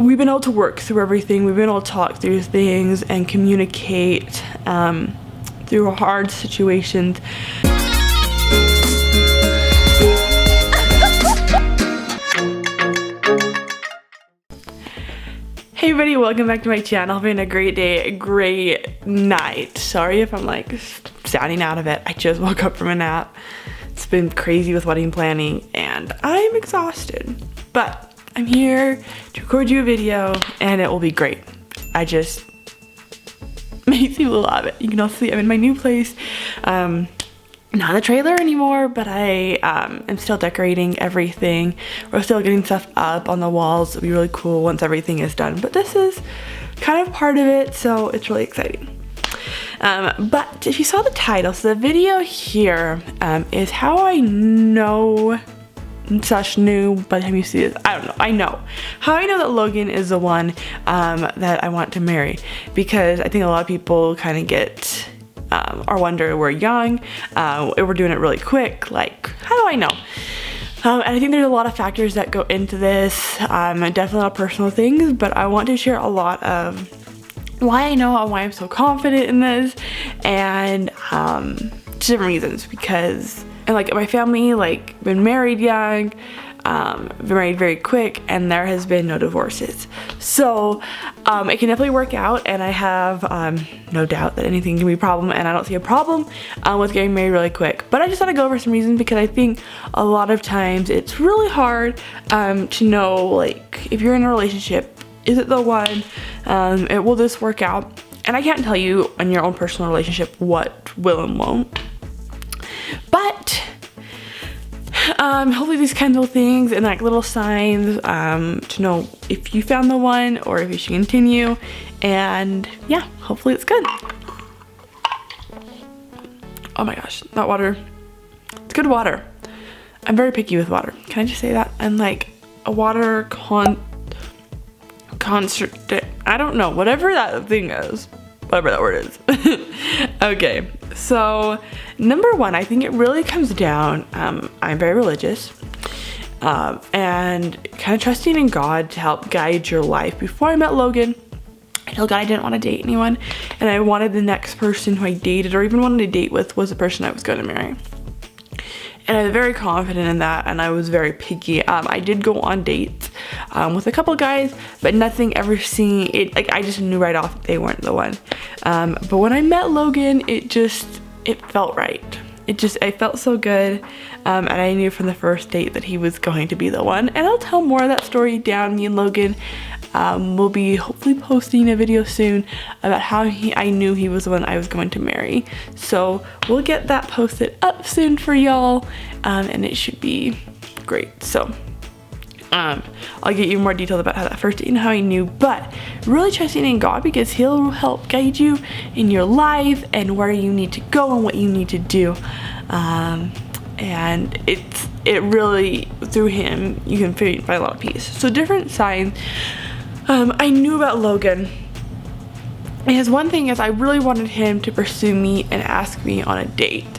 we've been able to work through everything. We've been able to talk through things and communicate through hard situations. Hey everybody, welcome back to my channel. Having a great day, a great night. Sorry if I'm like sounding out of it. I just woke up from a nap. It's been crazy with wedding planning and I'm exhausted. But I'm here to record you a video and it will be great. I just made people love it. You can also see I'm in my new place. Not a trailer anymore, but I am still decorating everything. We're still getting stuff up on the walls. It'll be really cool once everything is done. But this is kind of part of it, so it's really exciting. But if you saw the title, so the video here is how I know / knew by the time you see this, I don't know, I know how I know that Logan is the one that I want to marry, because I think a lot of people kind of get or wonder, we're young, we're doing it really quick, like how do I know? And I think there's a lot of factors that go into this, definitely a lot of personal things, but I want to share a lot of why I know and why I'm so confident in this, and different reasons, because and like my family, like been married young, been married very quick, and there has been no divorces, so it can definitely work out, and I have no doubt that anything can be a problem, and I don't see a problem with getting married really quick. But I just want to go over some reasons, because I think a lot of times it's really hard to know, like, if you're in a relationship, is it the one, will this work out? And I can't tell you in your own personal relationship what will and won't, but hopefully these kinds of things and like little signs to know if you found the one or if you should continue, and yeah, hopefully it's good. Oh my gosh, that water, it's good water. I'm very picky with water. Can I just say that? I'm like a water concert, I don't know, whatever that thing is, whatever that word is. Okay, so number one, I think it really comes down, I'm very religious, and kind of trusting in God to help guide your life. Before I met Logan, I told God I didn't want to date anyone, and I wanted the next person who I dated or even wanted to date with was the person I was going to marry. And I was very confident in that, and I was very picky. I did go on dates with a couple guys, but nothing ever seen it. Like, I just knew right off that they weren't the one. But when I met Logan, it felt right. I felt so good, and I knew from the first date that he was going to be the one. And I'll tell more of that story down. Me and Logan will be hopefully posting a video soon about how I knew he was the one I was going to marry. So we'll get that posted up soon for y'all, and it should be great. So I'll get you more details about how that first date and how I knew, but really trusting in God, because he'll help guide you in your life and where you need to go and what you need to do. And it really, through him, you can find a lot of peace. So different signs I knew about Logan. And his one thing is I really wanted him to pursue me and ask me on a date.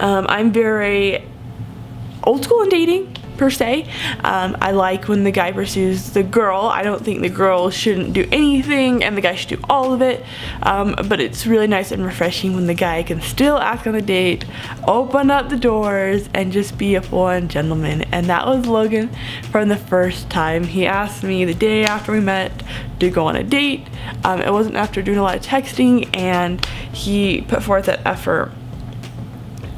I'm very old school in dating, per se. I like when the guy pursues the girl. I don't think the girl shouldn't do anything and the guy should do all of it, but it's really nice and refreshing when the guy can still ask on a date, open up the doors, and just be a full-on gentleman. And that was Logan from the first time. He asked me the day after we met to go on a date. It wasn't after doing a lot of texting, and he put forth that effort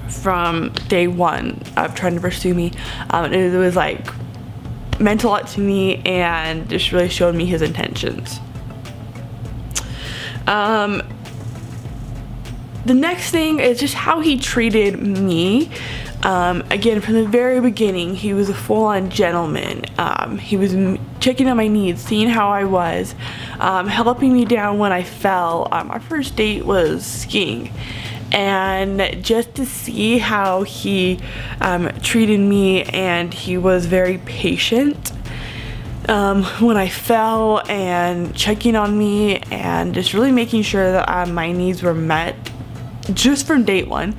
from day one of trying to pursue me. It was like meant a lot to me and just really showed me his intentions. The next thing is just how he treated me. Again, from the very beginning, he was a full-on gentleman. He was checking on my needs, seeing how I was, helping me down when I fell. Our first date was skiing, and just to see how he treated me, and he was very patient when I fell, and checking on me, and just really making sure that my needs were met just from date one.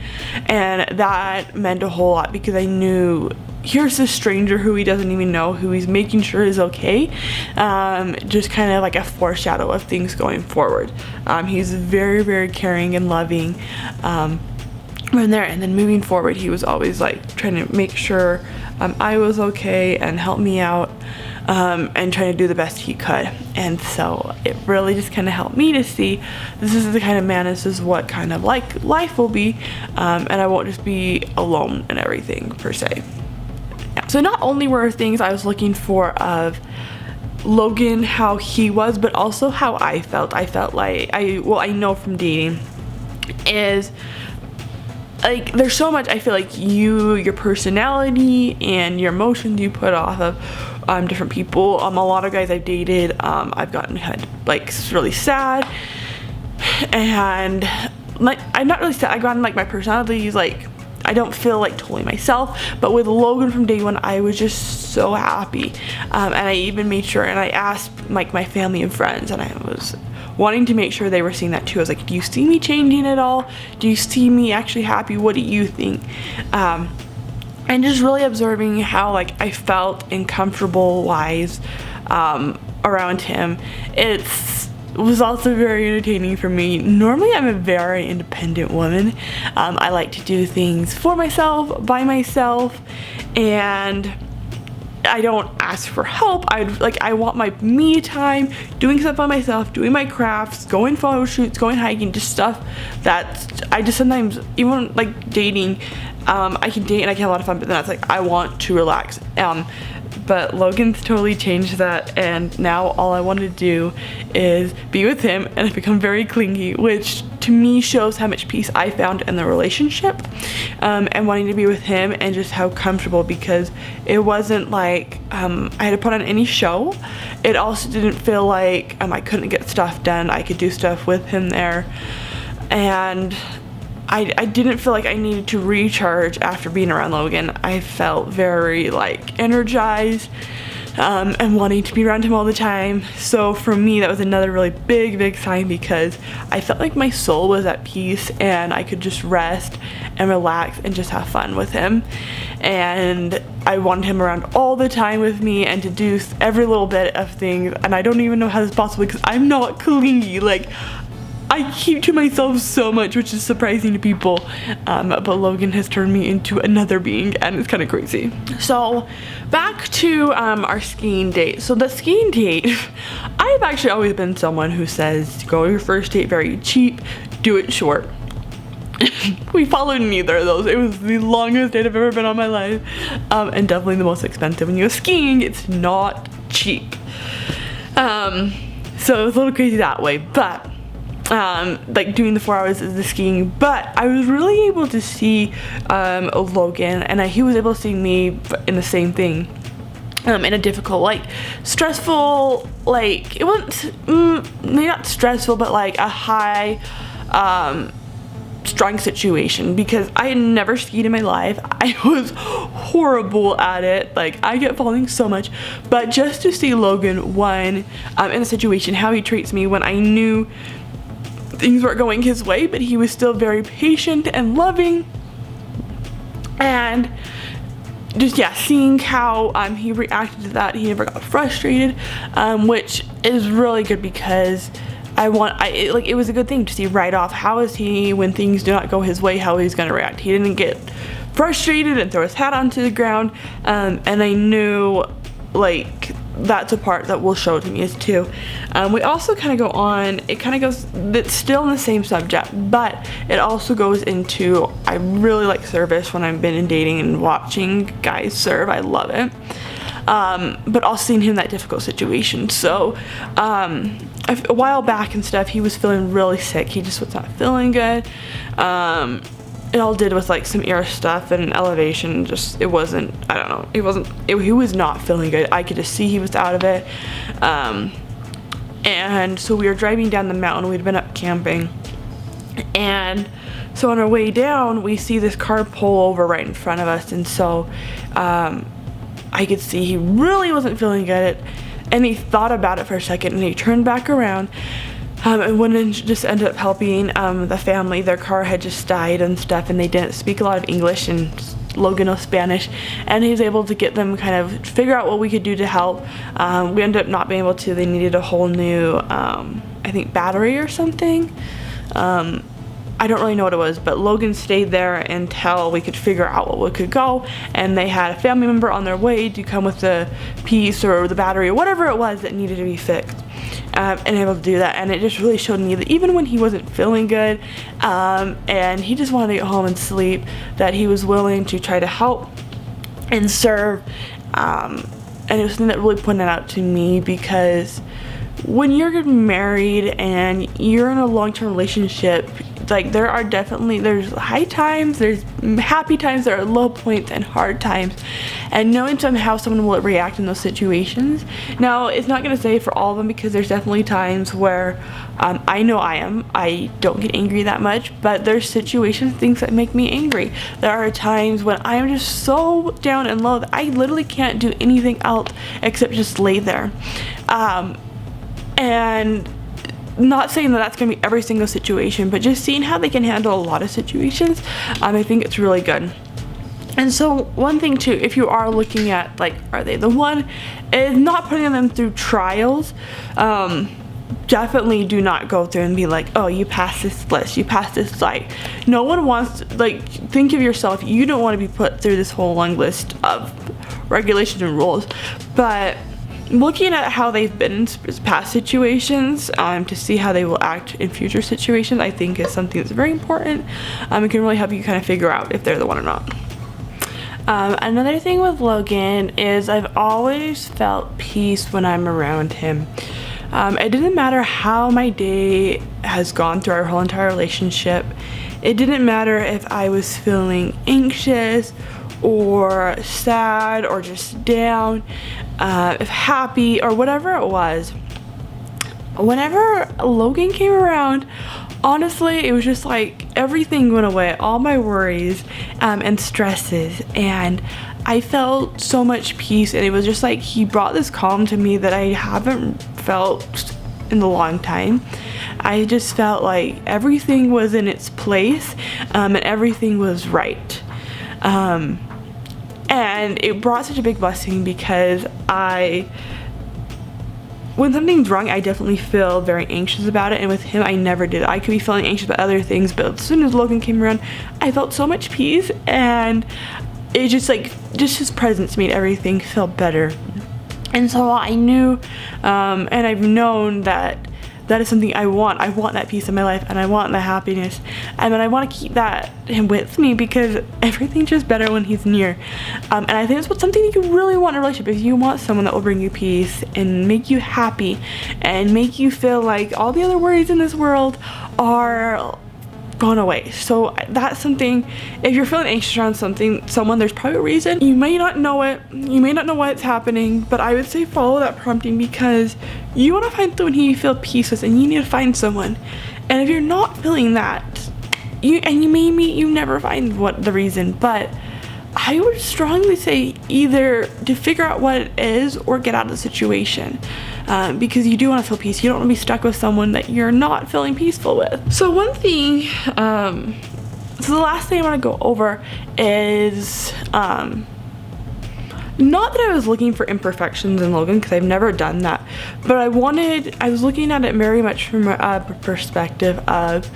And that meant a whole lot, because I knew here's this stranger who he doesn't even know, who he's making sure is okay. Just kind of like a foreshadow of things going forward. He's very, very caring and loving from there, and then moving forward he was always like trying to make sure I was okay and help me out, and trying to do the best he could. And so it really just kind of helped me to see this is the kind of man, this is what kind of like life will be, and I won't just be alone and everything per se. So not only were things I was looking for of Logan, how he was, but also how I felt. I felt like I know from dating is like there's so much I feel like your personality and your emotions you put off of different people. A lot of guys I've dated, I've gotten like really sad, and like I'm not really sad. I've gotten like my personality is like I don't feel like totally myself. But with Logan from day one, I was just so happy, and I even made sure, and I asked like my family and friends, and I was wanting to make sure they were seeing that too. I was like, do you see me changing at all? Do you see me actually happy? What do you think? And just really observing how like I felt and comfortable wise around him. It was also very entertaining for me. Normally I'm a very independent woman. I like to do things for myself, by myself, and I don't ask for help. I want my me time, doing stuff by myself, doing my crafts, going photo shoots, going hiking, just stuff that I just sometimes, even like dating, I can date and I can have a lot of fun, but then it's like I want to relax. But Logan's totally changed that, and now all I want to do is be with him, and I've become very clingy, which to me shows how much peace I found in the relationship, and wanting to be with him, and just how comfortable, because it wasn't like I had to put on any show. It also didn't feel like I couldn't get stuff done. I could do stuff with him there, and I didn't feel like I needed to recharge after being around Logan. I felt very like energized, and wanting to be around him all the time. So for me that was another really big sign, because I felt like my soul was at peace and I could just rest and relax and just have fun with him. And I wanted him around all the time with me and to do every little bit of things, and I don't even know how this is possible because I'm not clingy. Like I keep to myself so much, which is surprising to people, but Logan has turned me into another being, and it's kind of crazy. So back to our skiing date. So the skiing date, I've actually always been someone who says go your first date very cheap, do it short. We followed neither of those. It was the longest date I've ever been on my life, and definitely the most expensive. When you go skiing, it's not cheap. So it was a little crazy that way, but like doing the 4 hours of the skiing. But I was really able to see Logan, and he was able to see me in the same thing, in a difficult, like stressful, like it wasn't maybe not stressful, but like a high strong situation, because I had never skied in my life. I was horrible at it. Like I get falling so much, but just to see Logan in a situation, how he treats me when I knew things weren't going his way, but he was still very patient and loving, and just seeing how he reacted to that. He never got frustrated, which is really good, because it was a good thing to see right off how is he when things do not go his way, how he's gonna react. He didn't get frustrated and throw his hat onto the ground, and I knew like that's a part that will show to me is too. We also kind of go on, it's still in the same subject, but it also goes into, I really like service when I've been in dating and watching guys serve. I love it. But also seeing him in that difficult situation. So a while back and stuff, he was feeling really sick. He just was not feeling good. It all did with like some ear stuff and elevation. Just, it wasn't, I don't know, he was not feeling good. I could just see he was out of it. And so we were driving down the mountain. We'd been up camping, and so on our way down we see this car pull over right in front of us, and so I could see he really wasn't feeling good, and he thought about it for a second, and he turned back around, and went and just ended up helping the family. Their car had just died and stuff, and they didn't speak a lot of English, and Logan knows Spanish, and he was able to get them kind of figure out what we could do to help. We ended up not being able to. They needed a whole new, I think, battery or something. I don't really know what it was, but Logan stayed there until we could figure out what we could go, and they had a family member on their way to come with the piece or the battery or whatever it was that needed to be fixed, and able to do that. And it just really showed me that even when he wasn't feeling good, and he just wanted to get home and sleep, that he was willing to try to help and serve, and it was something that really pointed out to me, because when you're married and you're in a long-term relationship, like, there's high times, there's happy times, there are low points and hard times, and knowing how someone will react in those situations. Now, it's not going to say for all of them, because there's definitely times where I know I don't get angry that much, but there's situations, things that make me angry. There are times when I'm just so down and low that I literally can't do anything else except just lay there. And not saying that that's going to be every single situation, but just seeing how they can handle a lot of situations, I think it's really good. And so one thing too, if you are looking at, like, are they the one, is not putting them through trials. Definitely do not go through and be like, oh, you passed this list, you passed this site. No one wants to, like, think of yourself, you don't want to be put through this whole long list of regulations and rules. But looking at how they've been in past situations, to see how they will act in future situations, I think is something that's very important. It can really help you kind of figure out if they're the one or not. Another thing with Logan is I've always felt peace when I'm around him. It didn't matter how my day has gone through our whole entire relationship. It didn't matter if I was feeling anxious or sad or just down, if happy or whatever it was. Whenever Logan came around, honestly, it was just like everything went away, all my worries and stresses, and I felt so much peace. And it was just like he brought this calm to me that I haven't felt in a long time. I just felt like everything was in its place, and everything was right. And it brought such a big blessing, because when something's wrong, I definitely feel very anxious about it, and with him I never did. I could be feeling anxious about other things, but as soon as Logan came around, I felt so much peace, and it just his presence made everything feel better. And so I knew, and I've known that is something I want. I want that peace in my life, and I want the happiness, and I want to keep him with me, because everything's just better when he's near. And I think that's something you really want in a relationship. Is you want someone that will bring you peace and make you happy and make you feel like all the other worries in this world are gone away. So that's something, if you're feeling anxious around someone, there's probably a reason. You may not know it, you may not know why it's happening, but I would say follow that prompting, because you want to find someone who you feel peace with, and you need to find someone. And if you're not feeling that, you never find what the reason, but I would strongly say either to figure out what it is or get out of the situation, because you do want to feel peace. You don't want to be stuck with someone that you're not feeling peaceful with. So one thing, so the last thing I want to go over is, not that I was looking for imperfections in Logan, because I've never done that, but I was looking at it very much from a perspective of,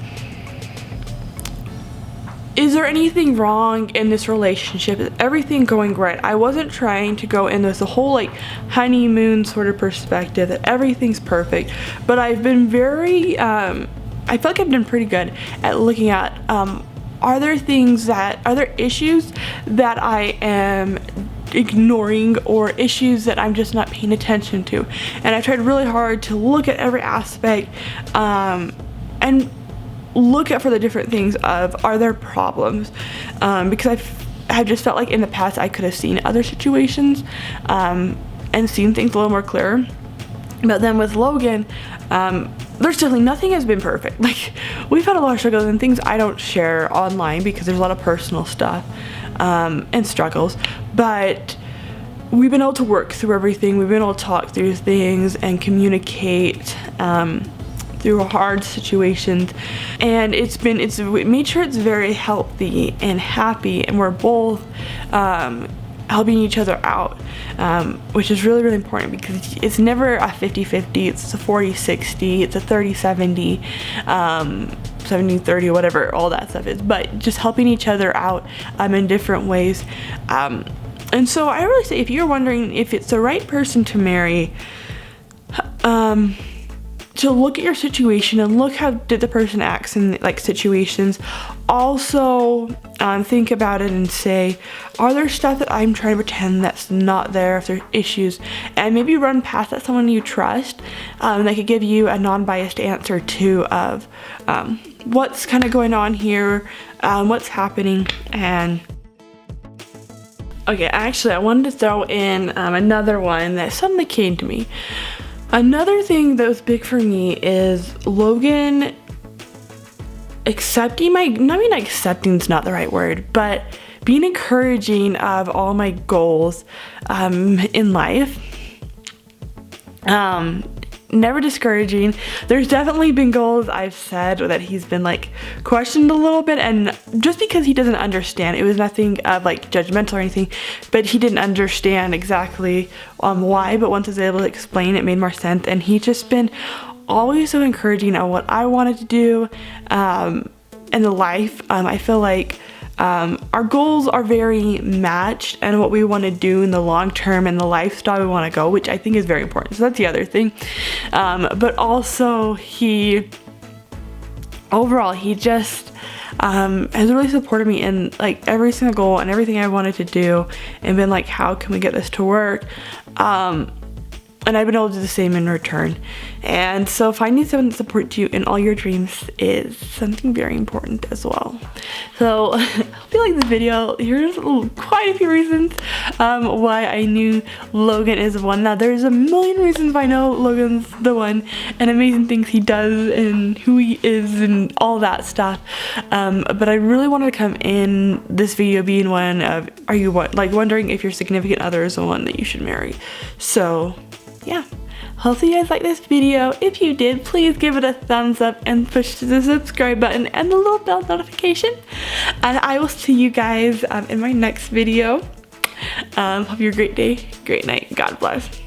is there anything wrong in this relationship? Is everything going right? I wasn't trying to go in with the whole like honeymoon sort of perspective that everything's perfect, but I've been very, I feel like I've been pretty good at looking at, are there issues that I am ignoring, or issues that I'm just not paying attention to? And I tried really hard to look at every aspect, and look at for the different things of, are there problems, because I've just felt like in the past I could have seen other situations and seen things a little more clearer. But then with Logan, there's definitely nothing has been perfect. Like, we've had a lot of struggles and things I don't share online because there's a lot of personal stuff and struggles, but we've been able to work through everything. We've been able to talk through things and communicate through hard situations, and we made sure it's very healthy and happy, and we're both helping each other out, which is really, really important, because it's never a 50-50, it's a 40-60, it's a 30-70, 70-30, whatever all that stuff is, but just helping each other out in different ways. And so I really say, if you're wondering if it's the right person to marry, to look at your situation and look how did the person acts in like situations. Also think about it and say, are there stuff that I'm trying to pretend that's not there, if there's issues, and maybe run past that someone you trust that could give you a non-biased answer too of what's kind of going on here, what's happening. And okay, actually I wanted to throw in another one that suddenly came to me. Another thing that was big for me is Logan accepting accepting's not the right word, but being encouraging of all my goals in life. Never discouraging. There's definitely been goals I've said that he's been like questioned a little bit, and just because he doesn't understand, it was nothing like judgmental or anything, but he didn't understand exactly why, but once I was able to explain, it made more sense. And he's just been always so encouraging on what I wanted to do in the life. I feel like our goals are very matched, and what we want to do in the long term and the lifestyle we want to go, which I think is very important. So that's the other thing. But also he just has really supported me in like every single goal and everything I wanted to do, and been like, how can we get this to work? And I've been able to do the same in return. And so finding someone that supports you in all your dreams is something very important as well. So I hope you like this video. Here's quite a few reasons why I knew Logan is the one. Now there's a million reasons why I know Logan's the one, and amazing things he does and who he is and all that stuff. But I really wanted to come in this video being one of, are you wondering if your significant other is the one that you should marry? So yeah, hopefully you guys like this video. If you did, please give it a thumbs up and push the subscribe button and the little bell notification. And I will see you guys in my next video. Hope you have a great day, great night. God bless.